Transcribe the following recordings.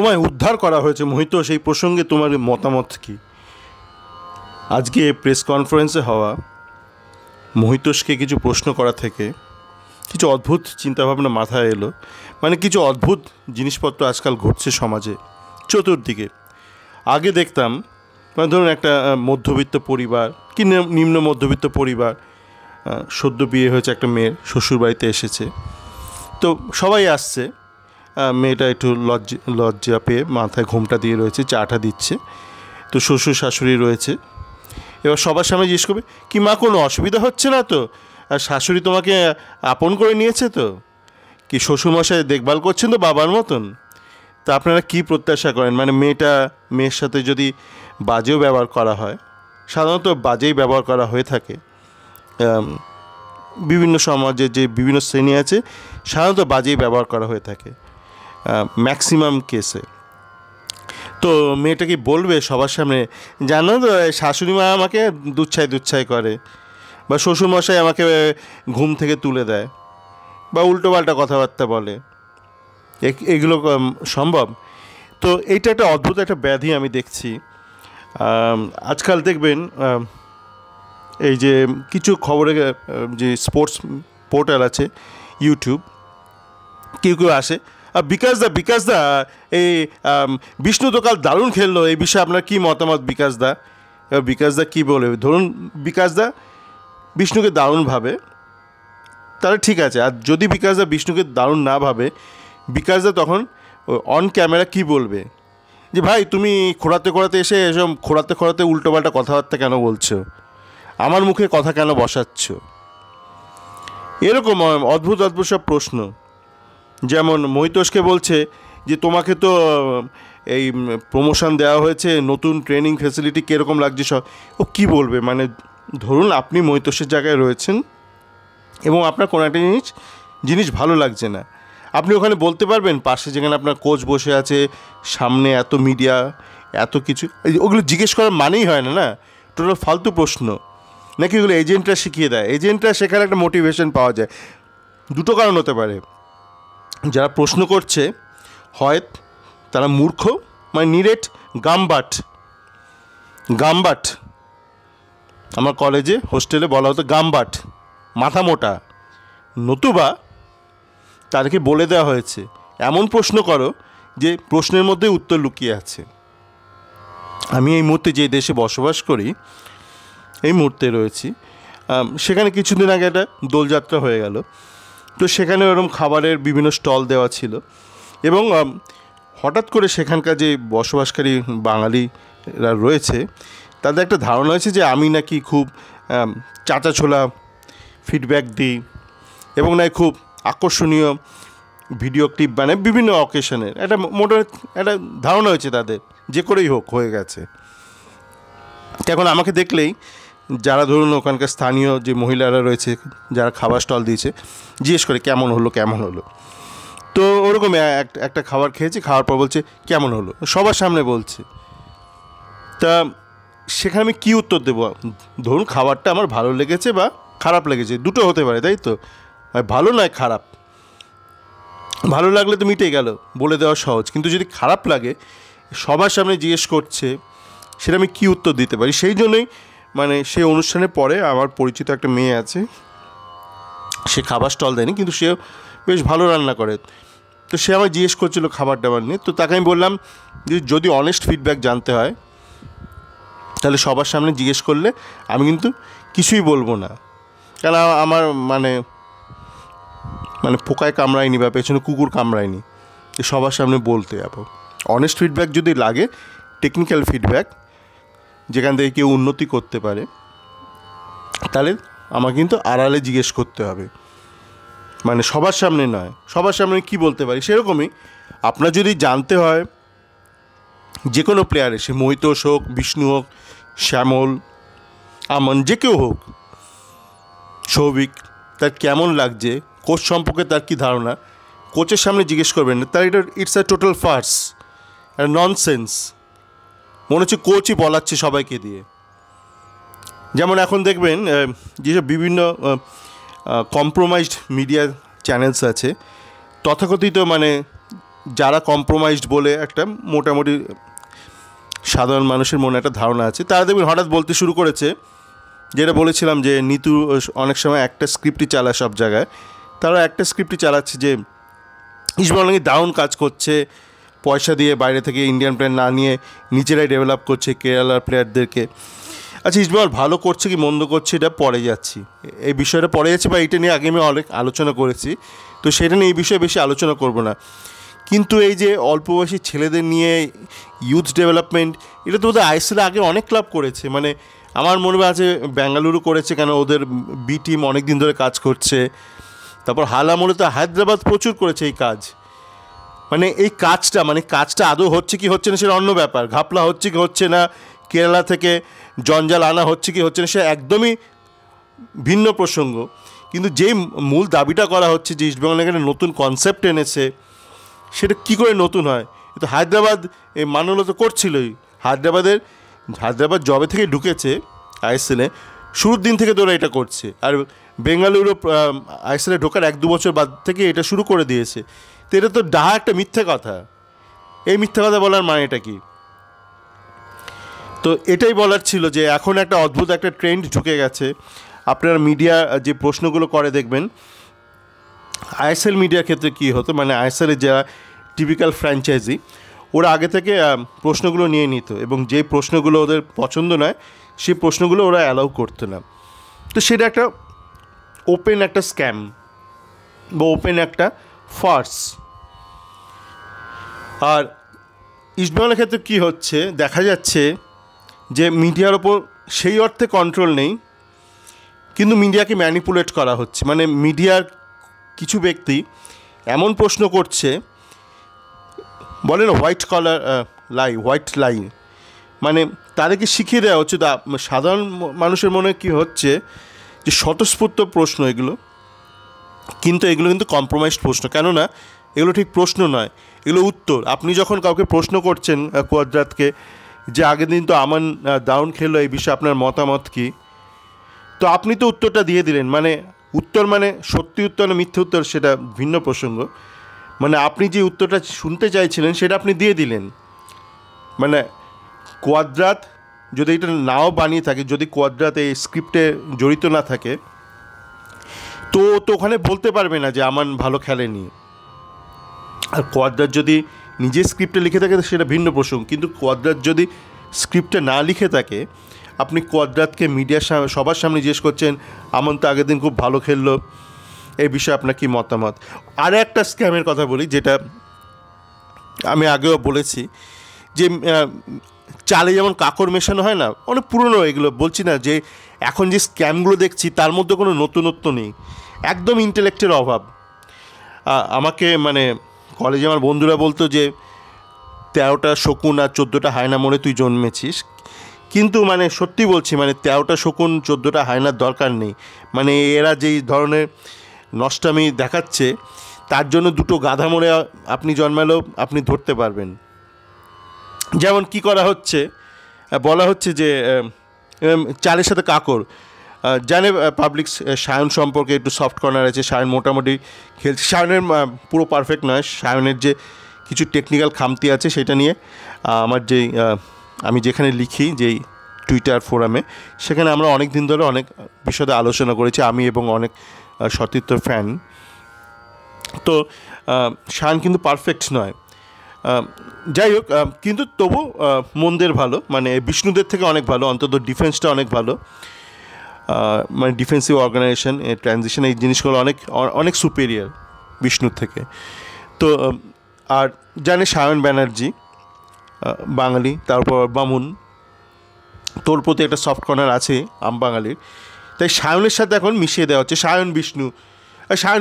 তোমায় উদ্ধার করা হয়েছে মোহিত, সেই প্রসঙ্গে তোমার মতামত কি? আজকে প্রেস কনফারেন্সে হওয়া মোহিতোষকে কিছু প্রশ্ন করা থেকে কিছু অদ্ভুত চিন্তাভাবনা মাথায় এলো। মানে কিছু অদ্ভুত জিনিসপত্র আজকাল ঘটছে সমাজে চতুর্দিকে। আগে দেখতাম মানে ধরুন একটা মধ্যবিত্ত পরিবার কি নিম্ন মধ্যবিত্ত পরিবার, সদ্য বিয়ে হয়েছে একটা মেয়ের, শ্বশুরবাড়িতে এসেছে, তো সবাই আসছে, মেয়েটা একটু লজ্জা পেয়ে মাথায় ঘোমটা দিয়ে রয়েছে, চাটা দিচ্ছে, তো শ্বশুর শাশুড়ি রয়েছে। এবার সবার সামনে জিজ্ঞেস করবে, কি মা কোনো অসুবিধা হচ্ছে না তো? আর শাশুড়ি তোমাকে আপন করে নিয়েছে তো? কি শ্বশুরমশাই দেখভাল করছেন তো বাবার মতন? তা আপনারা কি প্রত্যাশা করেন? মানে মেয়ের সাথে যদি বাজেও ব্যবহার করা হয়, সাধারণত বাজেই ব্যবহার করা হয়ে থাকে, বিভিন্ন সমাজে যে বিভিন্ন শ্রেণী আছে সাধারণত বাজেই ব্যবহার করা হয়ে থাকে ম্যাক্সিমাম কেসে। তো মেয়েটা কি বলবে সবার সামনে, জানো তো শাশুড়ি মা আমাকে দুচ্ছাই করে, বা শ্বশুরমশাই আমাকে ঘুম থেকে তুলে দেয়, বা উল্টোপাল্টা কথাবার্তা বলে? এগুলো সম্ভব? তো এইটা একটা অদ্ভুত একটা ব্যাধি আমি দেখছি আজকাল। দেখবেন এই যে কিছু খবরে যে স্পোর্টস পোর্টাল আছে, ইউটিউব, কেউ আসে, বিকাশ দা এই বিষ্ণু তো কাল দারুণ খেললো, এই বিষয়ে আপনার কী মতামত বিকাশ দা? এবার বিকাশ দা কী বলে? ধরুন বিকাশ দা বিষ্ণুকে দারুণ ভাবে, তাহলে ঠিক আছে। আর যদি বিকাশ দা বিষ্ণুকে দারুণ না ভাবে, বিকাশ দা তখন অন ক্যামেরা কি বলবে, যে ভাই তুমি খোঁড়াতে এসে এসব খোঁড়াতে উল্টোপাল্টা কথাবার্তা কেন বলছো, আমার মুখে কথা কেন বসাচ্ছ? এরকম অদ্ভুত সব প্রশ্ন। যেমন মহিতোষকে বলছে যে তোমাকে তো এই প্রমোশন দেওয়া হয়েছে, নতুন ট্রেনিং ফেসিলিটি কীরকম লাগছে সব। ও কী বলবে? মানে ধরুন আপনি মহিতোষের জায়গায় রয়েছেন এবং আপনার কোনো একটা জিনিস ভালো লাগছে না, আপনি ওখানে বলতে পারবেন? পাশে যেখানে আপনার কোচ বসে আছে, সামনে এত মিডিয়া, এত কিছু, ওগুলো জিজ্ঞেস করার মানেই হয় না, না? টোটাল ফালতু প্রশ্ন। নাকি ওগুলো এজেন্টরা শিখিয়ে দেয়? এজেন্টরা শেখার একটা মোটিভেশন পাওয়া যায়। দুটো কারণ হতে পারে, যারা প্রশ্ন করছে হয় তারা মূর্খ, মানে নিরেট গামবাট, আমার কলেজে হোস্টেলে বলা হতো গামবাট, মাথা মোটা, নতুবা তাদেরকে বলে দেওয়া হয়েছে এমন প্রশ্ন করো যে প্রশ্নের মধ্যে উত্তর লুকিয়ে আছে। আমি এই মুহূর্তে যে দেশে বসবাস করি, এই মুহূর্তে রয়েছি, সেখানে কিছুদিন আগে একটা দোলযাত্রা হয়ে গেল। তো সেখানে ওরকম খাবারের বিভিন্ন স্টল দেওয়া ছিল, এবং হঠাৎ করে সেখানকার যে বসবাসকারী বাঙালিরা রয়েছে তাদের একটা ধারণা হয়েছে যে আমি নাকি খুব চাঁচা ছোলা ফিডব্যাক দিই, এবং নাকি খুব আকর্ষণীয় ভিডিও ক্লিপ বানাই বিভিন্ন অকেশনের। একটা একটা ধারণা হয়েছে তাদের, যে করেই হোক হয়ে গেছে। এখন আমাকে দেখলেই যারা ধরুন ওখানকার স্থানীয় যে মহিলারা রয়েছে, যারা খাবার স্টল দিয়েছে, জিজ্ঞেস করে কেমন হলো। তো ওরকম একটা খাবার খেয়েছি, খাওয়ার পর বলছে কেমন হলো, সবার সামনে বলছে। তা সেখানে আমি কী উত্তর দেবো? ধরুন খাবারটা আমার ভালো লেগেছে বা খারাপ লেগেছে, দুটো হতে পারে, তাই তো? ভালো নয় খারাপ, ভালো লাগলে তো মিটে গেল, বলে দেওয়া সহজ। কিন্তু যদি খারাপ লাগে, সবার সামনে জিজ্ঞেস করছে, সেটা আমি কী উত্তর দিতে পারি? সেই জন্যই মানে সেই অনুষ্ঠানের পরে আমার পরিচিত একটা মেয়ে আছে, সে খাবার স্টল দেয়নি, কিন্তু সেও বেশ ভালো রান্না করে। তো সে আমায় জিজ্ঞেস করছিল খাবার দাবার নিয়ে। তো তাকে আমি বললাম যে যদি অনেস্ট ফিডব্যাক জানতে হয় তাহলে সবার সামনে জিজ্ঞেস করলে আমি কিন্তু কিছুই বলবো না, কেন আমার মানে পোকায় কামড়ায়নি বা পেছনে কুকুর কামড়ায়নি যে সবার সামনে বলতে যাবো। অনেস্ট ফিডব্যাক যদি লাগে, টেকনিক্যাল ফিডব্যাক যেখান থেকে কেউ উন্নতি করতে পারে, তাহলে আমাকে কিন্তু আড়ালে জিজ্ঞেস করতে হবে, মানে সবার সামনে নয়। সবার সামনে কি বলতে পারি? সেরকমই আপনার যদি জানতে হয় যে কোনো প্লেয়ারে, সে মহিতোষ হোক, বিষ্ণু হোক, শ্যামল, আমন, যে কেউ হোক, সৌভিক, তার কেমন লাগছে, কোচ সম্পর্কে তার কী ধারণা, কোচের সামনে জিজ্ঞেস করবেন না। তার it's a total farce, nonsense. মনে হচ্ছে কোচই বলাচ্ছে সবাইকে দিয়ে। যেমন এখন দেখবেন যেসব বিভিন্ন কম্প্রোমাইজড মিডিয়া চ্যানেলস আছে, তথাকথিত মানে যারা কম্প্রোমাইজড বলে একটা মোটামুটি সাধারণ মানুষের মনে একটা ধারণা আছে, তারা দেখবেন হঠাৎ বলতে শুরু করেছে, যেটা বলেছিলাম যে নিতু অনেক সময় একটা স্ক্রিপ্টই চালায় সব জায়গায়, তারা একটা স্ক্রিপ্টই চালাচ্ছে যে ইস্টবেঙ্গল নাকি দারুণ কাজ করছে, পয়সা দিয়ে বাইরে থেকে ইন্ডিয়ান প্লেয়ার না নিয়ে নিজেরাই ডেভেলপ করছে কেরালার প্লেয়ারদেরকে। আচ্ছা, ইস্টবেঙ্গল ভালো করছে কি মন্দ করছে এটা পরে যাচ্ছি, এই বিষয়টা পরে যাচ্ছে, বা এটা নিয়ে আগে আমি অনেক আলোচনা করেছি, তো সেটা নিয়ে এই বিষয়ে বেশি আলোচনা করব না। কিন্তু এই যে অল্প বয়সী ছেলেদের নিয়ে ইউথ ডেভেলপমেন্ট, এটা তো ওদের আইএসএলে আগে অনেক ক্লাব করেছে, মানে আমার মনে আছে বেঙ্গালুরু করেছে, কেন ওদের বি টিম অনেক দিন ধরে কাজ করছে। তারপর হাল আমলে তো হায়দ্রাবাদ প্রচুর করেছে এই কাজ। মানে এই কাজটা আদৌ হচ্ছে কি হচ্ছে না সেটা অন্য ব্যাপার, ঘাপলা হচ্ছে কি হচ্ছে না, কেরালা থেকে জঞ্জাল আনা হচ্ছে কি হচ্ছে না সে একদমই ভিন্ন প্রসঙ্গ। কিন্তু যেই মূল দাবিটা করা হচ্ছে যে ইস্টবেঙ্গল এখানে নতুন কনসেপ্ট এনেছে, সেটা কী করে নতুন হয়? তো হায়দ্রাবাদ এই মানলো তো করছিলই। হায়দ্রাবাদ জবে থেকে ঢুকেছে আইএসএলে, শুরুর দিন থেকে তো ওরা এটা করছে, আর বেঙ্গালুরু আইএসএলে ঢোকার 1-2 বছর বাদ থেকে এটা শুরু করে দিয়েছে। তো এটা তো ডাহা একটা মিথ্যে কথা। এই মিথ্যে কথা বলার মানেটা কি? তো এটাই বলার ছিল যে এখন একটা অদ্ভুত একটা ট্রেন্ড ঢুকে গেছে। আপনারা মিডিয়া যে প্রশ্নগুলো করে দেখবেন, আইএসএল মিডিয়ার ক্ষেত্রে কী হতো, মানে আইএসএলের যারা টিপিক্যাল ফ্র্যাঞ্চাইজি, ওরা আগে থেকে প্রশ্নগুলো নিয়ে নিত, এবং যে প্রশ্নগুলো ওদের পছন্দ নয় সেই প্রশ্নগুলো ওরা অ্যালাউ করতো না। তো সেটা একটা ওপেন একটা স্ক্যাম বা ওপেন একটা ফার্স। আর ইস্টবেঙ্গলের ক্ষেত্রে কী হচ্ছে দেখা যাচ্ছে যে মিডিয়ার ওপর সেই অর্থে কন্ট্রোল নেই, কিন্তু মিডিয়াকে ম্যানিপুলেট করা হচ্ছে। মানে মিডিয়ার কিছু ব্যক্তি এমন প্রশ্ন করছে, বলে না হোয়াইট লাই, মানে তাদেরকে শিখিয়ে দেওয়া হচ্ছে। সাধারণ মানুষের মনে কী হচ্ছে যে স্বতঃস্ফূর্ত প্রশ্ন এগুলো, কিন্তু এগুলো কিন্তু কম্প্রোমাইজড প্রশ্ন। কেননা এগুলো ঠিক প্রশ্ন নয়, এগুলো উত্তর। আপনি যখন কাউকে প্রশ্ন করছেন, কোয়াদ্রাতকে, যে আগের দিন তো আমান দারুণ খেললো, এই বিষয়ে আপনার মতামত কী, তো আপনি তো উত্তরটা দিয়ে দিলেন। মানে উত্তর মানে সত্যি উত্তর না মিথ্যে উত্তর সেটা ভিন্ন প্রসঙ্গ। মানে আপনি যে উত্তরটা শুনতে চাইছিলেন সেটা আপনি দিয়ে দিলেন। মানে কোয়াদ্রাত যদি এটা নাও বানিয়ে থাকে, যদি কোয়াদ্রাত এই স্ক্রিপ্টে জড়িত না থাকে, তো ওখানে বলতে পারবে না যে আমান ভালো খেলেনি। আর কোয়াদ্রাত যদি নিজে স্ক্রিপ্টে লিখে থাকে সেটা ভিন্ন প্রসঙ্গ, কিন্তু কোয়াদ্রাত যদি স্ক্রিপ্টে না লিখে থাকে, আপনি কোয়াদ্রাতকে মিডিয়ার সবার সামনে জিজ্ঞেস করছেন আমান তো আগের দিন খুব ভালো খেললো, এই বিষয়ে আপনার কী মতামত? আর একটা স্ক্যামের কথা বলি, যেটা আমি আগেও বলেছি, যে চালে যেমন কাকড় মেশানো হয় না, অনেক পুরনো এগুলো, বলছি না যে এখন যে স্ক্যামগুলো দেখছি তার মধ্যে কোনো নতুনত্ব নেই, একদম ইন্টেলেক্টের অভাব। আমাকে মানে কলেজে আমার বন্ধুরা বলতো যে 13টা শকুন আর 14টা হায়না মরে তুই জন্মেছিস, কিন্তু মানে সত্যি বলছি, মানে 13টা শকুন 14টা হায়নার দরকার নেই। মানে এরা যেই ধরনের নষ্টামি দেখাচ্ছে, তার জন্য 2টো গাধা মরে আপনি জন্মালেও আপনি ধরতে পারবেন। যেমন কি করা হচ্ছে, বলা হচ্ছে যে চালের সাথে কাকড়, জানে পাবলিক সায়ন সম্পর্কে একটু সফট কর্নার আছে, সায়ন মোটামুটি খেলছে, সায়নের পুরো পারফেক্ট নয়, সায়নের যে কিছু টেকনিক্যাল খামতি আছে সেটা নিয়ে আমার যেই আমি যেখানে লিখি যেই টুইটার ফোরামে, সেখানে আমরা অনেক দিন ধরে অনেক বিশদে আলোচনা করেছি, আমি এবং অনেক সতীর্থর ফ্যান। তো সায়ন কিন্তু পারফেক্ট নয়, যাই হোক, কিন্তু তবু মন্দের ভালো, মানে বিষ্ণুদের থেকে অনেক ভালো, অন্তত ডিফেন্সটা অনেক ভালো, মানে ডিফেন্সিভ অর্গানাইজেশন, ট্রানজিশন, এই জিনিসগুলো অনেক অনেক সুপেরিয়ার বিষ্ণুর থেকে। তো আর জানে সায়ন ব্যানার্জি বাঙালি, তারপর বামুন, তোর প্রতি একটা সফট কর্নার আছে আম বাঙালির, তাই সায়নের সাথে এখন মিশিয়ে দেওয়া হচ্ছে সায়ন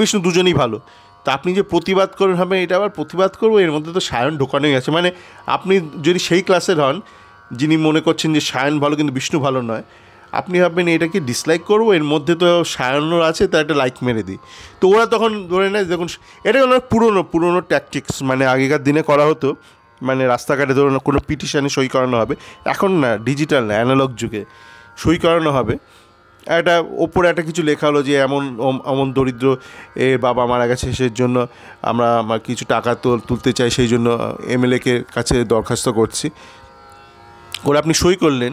বিষ্ণু দুজনেই ভালো। তা আপনি যে প্রতিবাদ করেন হবে, এটা আবার প্রতিবাদ করবো, এর মধ্যে তো সায়ন ঢোকানোই আছে। মানে আপনি যদি সেই ক্লাসের হন যিনি মনে করছেন যে সায়ন ভালো কিন্তু বিষ্ণু ভালো নয়, আপনি ভাববেন এটাকে ডিসলাইক করবো, এর মধ্যে তো সায়নও আছে, তার একটা লাইক মেরে দিই। তো ওরা তখন ধরে নেয়, দেখুন এটা অনেক পুরনো ট্যাকটিক্স, মানে আগেকার দিনে করা হতো, মানে রাস্তাঘাটে ধরুন কোনো পিটিশানে সই করানো হবে, এখন না, ডিজিটাল না, অ্যানালগ যুগে সই করানো হবে, একটা ওপরে একটা কিছু লেখা হলো যে এমন এমন দরিদ্র এর বাবা মারা গেছে, সেই জন্য আমরা কিছু টাকা তুলতে চাই, সেই জন্য এমএলএকে কাছে দরখাস্ত করছি করে আপনি সই করলেন,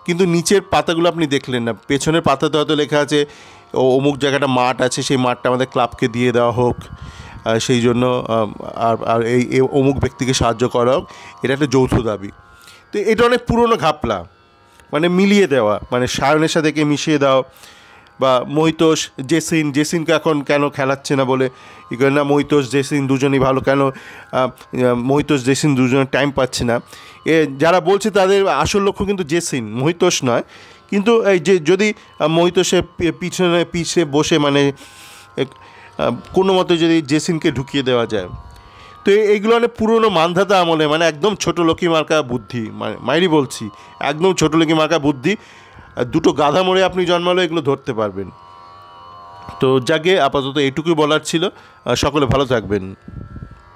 কিন্তু নিচের পাতাগুলো আপনি দেখলেন না। পেছনের পাতাতে হয়তো লেখা আছে অমুক জায়গাটা মাঠ আছে, সেই মাঠটা আমাদের ক্লাবকে দিয়ে দেওয়া হোক, সেই জন্য আর এই অমুক ব্যক্তিকে সাহায্য করা হোক, এটা একটা যৌথ দাবি। তো এটা অনেক পুরনো ঘাপলা, মানে মিলিয়ে দেওয়া, মানে সায়নের সাথে মিশিয়ে দাও। বা মহিতোষ জেসিনকে এখন কেন খেলাচ্ছে না বলে ই করে না, মহিতোষ জেসিন দুজনেই ভালো, কেন মহিতোষ জেসিন দুজনে টাইম পাচ্ছে না। যারা বলছে তাদের আসল লক্ষ্য কিন্তু জেসিন, মহিতোষ নয়। কিন্তু এই যে যদি মহিতোষের পিছে বসে মানে কোনো মতে যদি জেসিনকে ঢুকিয়ে দেওয়া যায়, তো এইগুলো অনেক পুরনো মানধাতা আমলে, মানে একদম ছোটো লোকি মার্কা বুদ্ধি, মানে মাইরি বলছি, একদম ছোটো লোকি মার্কা বুদ্ধি। দুটো গাধা মরে আপনি জন্মালো, এগুলো ধরতে পারবেন। তো যাকে আপাতত এইটুকুই বলার ছিল। সকলে ভালো থাকবেন।